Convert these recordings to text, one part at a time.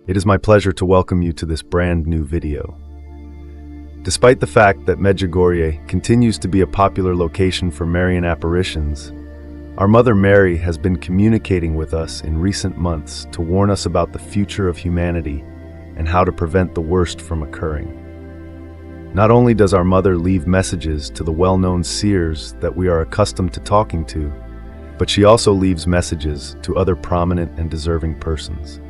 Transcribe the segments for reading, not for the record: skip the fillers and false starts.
It is my pleasure to welcome you to this brand new video. Despite the fact that Medjugorje continues to be a popular location for Marian apparitions, our Mother Mary has been communicating with us in recent months to warn us about the future of humanity and how to prevent the worst from occurring. Not only does our Mother leave messages to the well-known seers that we are accustomed to talking to, but she also leaves messages to other prominent and deserving persons.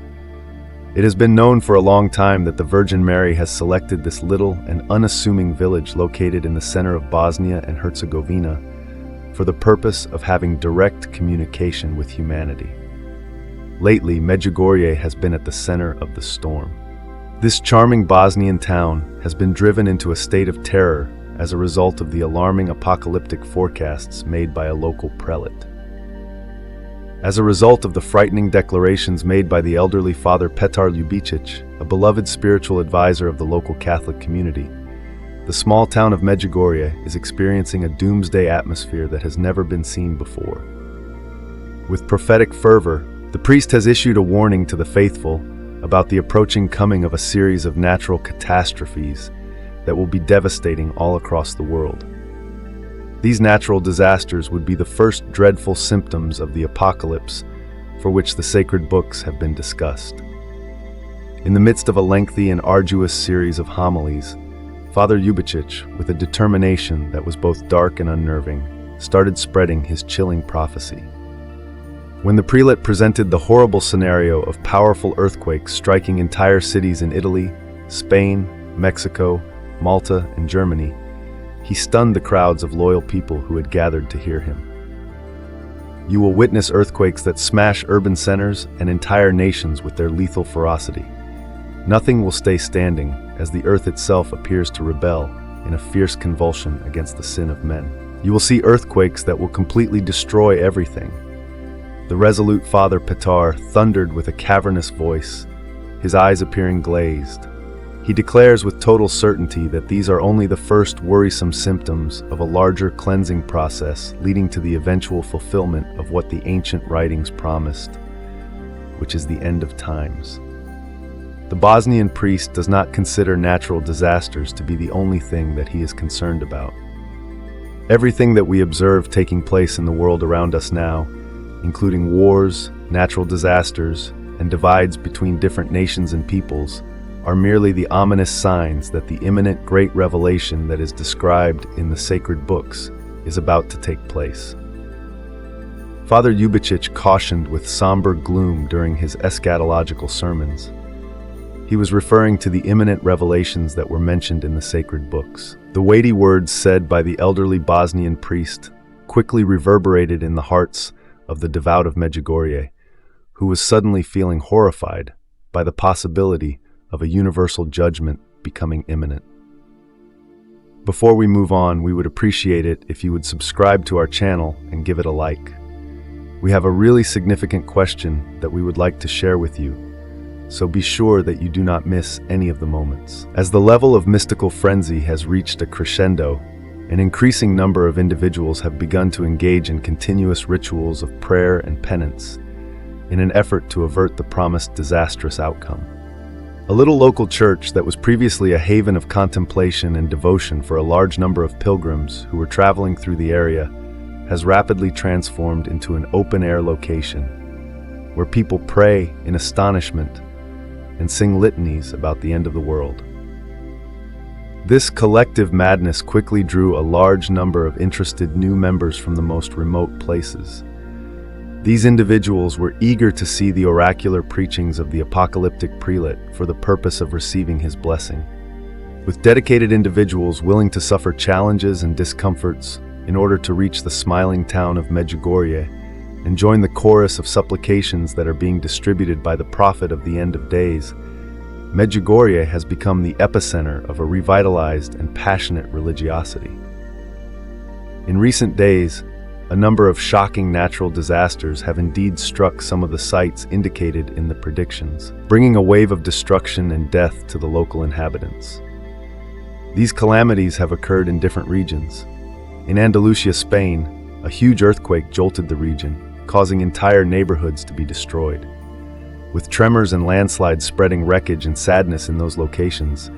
It has been known for a long time that the Virgin Mary has selected this little and unassuming village located in the center of Bosnia and Herzegovina for the purpose of having direct communication with humanity. Lately, Medjugorje has been at the center of the storm. This charming Bosnian town has been driven into a state of terror as a result of the alarming apocalyptic forecasts made by a local prelate. As a result of the frightening declarations made by the elderly Father Petar Ljubicic, a beloved spiritual advisor of the local Catholic community, the small town of Medjugorje is experiencing a doomsday atmosphere that has never been seen before. With prophetic fervor, the priest has issued a warning to the faithful about the approaching coming of a series of natural catastrophes that will be devastating all across the world. These natural disasters would be the first dreadful symptoms of the apocalypse for which the sacred books have been discussed. In the midst of a lengthy and arduous series of homilies, Father Ljubicic, with a determination that was both dark and unnerving, started spreading his chilling prophecy. When the prelate presented the horrible scenario of powerful earthquakes striking entire cities in Italy, Spain, Mexico, Malta, and Germany, he stunned the crowds of loyal people who had gathered to hear him. You will witness earthquakes that smash urban centers and entire nations with their lethal ferocity. Nothing will stay standing as the earth itself appears to rebel in a fierce convulsion against the sin of men. You will see earthquakes that will completely destroy everything. The resolute Father Petar thundered with a cavernous voice, his eyes appearing glazed. He declares with total certainty that these are only the first worrisome symptoms of a larger cleansing process leading to the eventual fulfillment of what the ancient writings promised, which is the end of times. The Bosnian priest does not consider natural disasters to be the only thing that he is concerned about. Everything that we observe taking place in the world around us now, including wars, natural disasters, and divides between different nations and peoples, are merely the ominous signs that the imminent great revelation that is described in the sacred books is about to take place. Father Ljubicic cautioned with somber gloom during his eschatological sermons. He was referring to the imminent revelations that were mentioned in the sacred books. The weighty words said by the elderly Bosnian priest quickly reverberated in the hearts of the devout of Medjugorje, who was suddenly feeling horrified by the possibility of a universal judgment becoming imminent. Before we move on, we would appreciate it if you would subscribe to our channel and give it a like. We have a really significant question that we would like to share with you, so be sure that you do not miss any of the moments. As the level of mystical frenzy has reached a crescendo, an increasing number of individuals have begun to engage in continuous rituals of prayer and penance in an effort to avert the promised disastrous outcome. A little local church that was previously a haven of contemplation and devotion for a large number of pilgrims who were traveling through the area has rapidly transformed into an open-air location where people pray in astonishment and sing litanies about the end of the world. This collective madness quickly drew a large number of interested new members from the most remote places. These individuals were eager to see the oracular preachings of the apocalyptic prelate for the purpose of receiving his blessing. With dedicated individuals willing to suffer challenges and discomforts in order to reach the smiling town of Medjugorje and join the chorus of supplications that are being distributed by the prophet of the end of days, Medjugorje has become the epicenter of a revitalized and passionate religiosity. In recent days, a number of shocking natural disasters have indeed struck some of the sites indicated in the predictions, bringing a wave of destruction and death to the local inhabitants. These calamities have occurred in different regions. In Andalusia, Spain, a huge earthquake jolted the region, causing entire neighborhoods to be destroyed. with tremors and landslides spreading wreckage and sadness in those locations.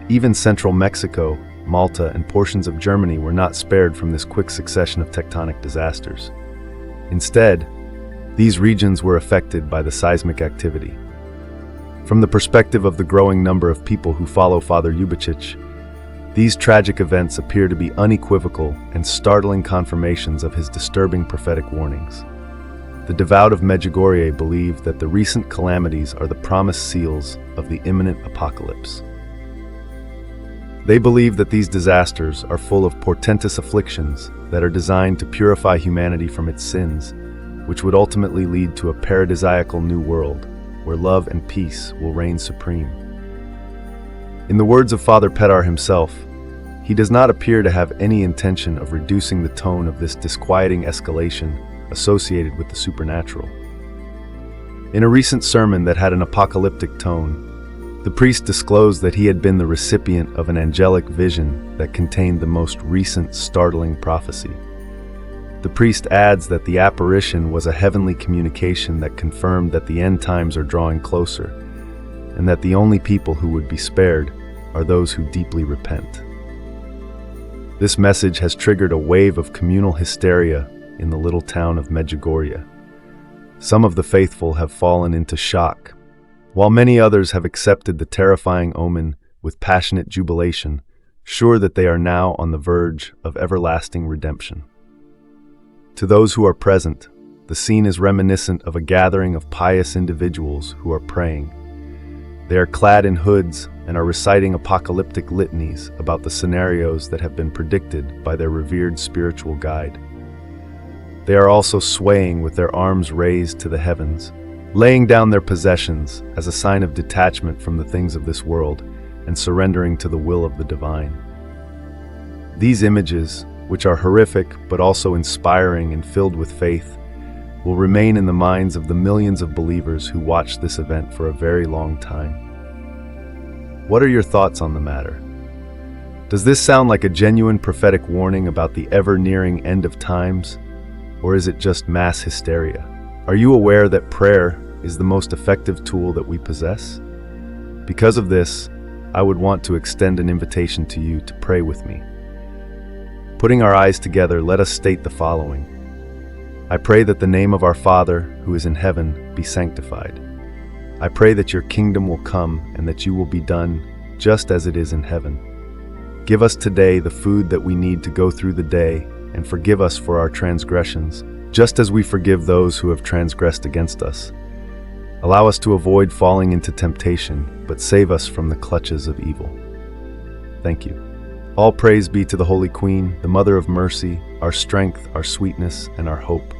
Even central Mexico, Malta, and portions of Germany were not spared from this quick succession of tectonic disasters. Instead, these regions were affected by the seismic activity. From the perspective of the growing number of people who follow Father Ljubicic, these tragic events appear to be unequivocal and startling confirmations of his disturbing prophetic warnings. The devout of Medjugorje believe that the recent calamities are the promised seals of the imminent apocalypse. They believe that these disasters are full of portentous afflictions that are designed to purify humanity from its sins, which would ultimately lead to a paradisiacal new world where love and peace will reign supreme. In the words of Father Pedar himself, he does not appear to have any intention of reducing the tone of this disquieting escalation associated with the supernatural. In a recent sermon that had an apocalyptic tone, the priest disclosed that he had been the recipient of an angelic vision that contained the most recent startling prophecy. The priest adds that the apparition was a heavenly communication that confirmed that the end times are drawing closer, and that the only people who would be spared are those who deeply repent. This message has triggered a wave of communal hysteria in the little town of Medjugorje. Some of the faithful have fallen into shock, while many others have accepted the terrifying omen with passionate jubilation, sure that they are now on the verge of everlasting redemption. To those who are present, the scene is reminiscent of a gathering of pious individuals who are praying. They are clad in hoods and are reciting apocalyptic litanies about the scenarios that have been predicted by their revered spiritual guide. They are also swaying with their arms raised to the heavens, laying down their possessions as a sign of detachment from the things of this world and surrendering to the will of the divine. These images, which are horrific but also inspiring and filled with faith, will remain in the minds of the millions of believers who watched this event for a very long time. What are your thoughts on the matter? Does this sound like a genuine prophetic warning about the ever-nearing end of times, or is it just mass hysteria? Are you aware that prayer is the most effective tool that we possess? Because of this, I would want to extend an invitation to you to pray with me. Putting our eyes together, let us state the following. I pray that the name of our Father, who is in heaven, be sanctified. I pray that your kingdom will come and that you will be done just as it is in heaven. Give us today the food that we need to go through the day, and forgive us for our transgressions, just as we forgive those who have transgressed against us. Allow us to avoid falling into temptation, but save us from the clutches of evil. Thank you. All praise be to the Holy Queen, the Mother of Mercy, our strength, our sweetness, and our hope.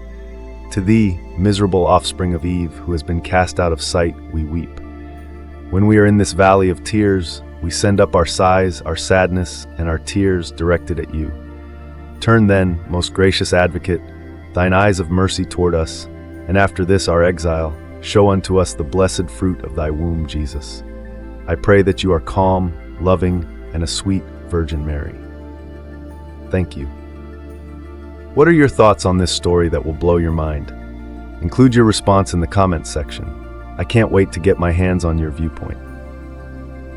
To thee, miserable offspring of Eve, who has been cast out of sight, we weep. When we are in this valley of tears, we send up our sighs, our sadness, and our tears directed at you. Turn then, most gracious Advocate, thine eyes of mercy toward us, and after this our exile, show unto us the blessed fruit of thy womb, Jesus. I pray that you are calm, loving, and a sweet Virgin Mary. Thank you. What are your thoughts on this story that will blow your mind? Include your response in the comments section. I can't wait to get my hands on your viewpoint.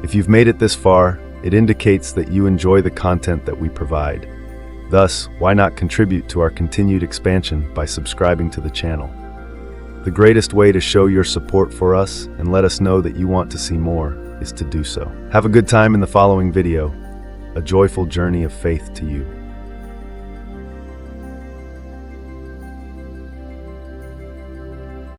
If you've made it this far, it indicates that you enjoy the content that we provide. Thus, why not contribute to our continued expansion by subscribing to the channel? The greatest way to show your support for us and let us know that you want to see more is to do so. Have a good time in the following video. A joyful journey of faith to you.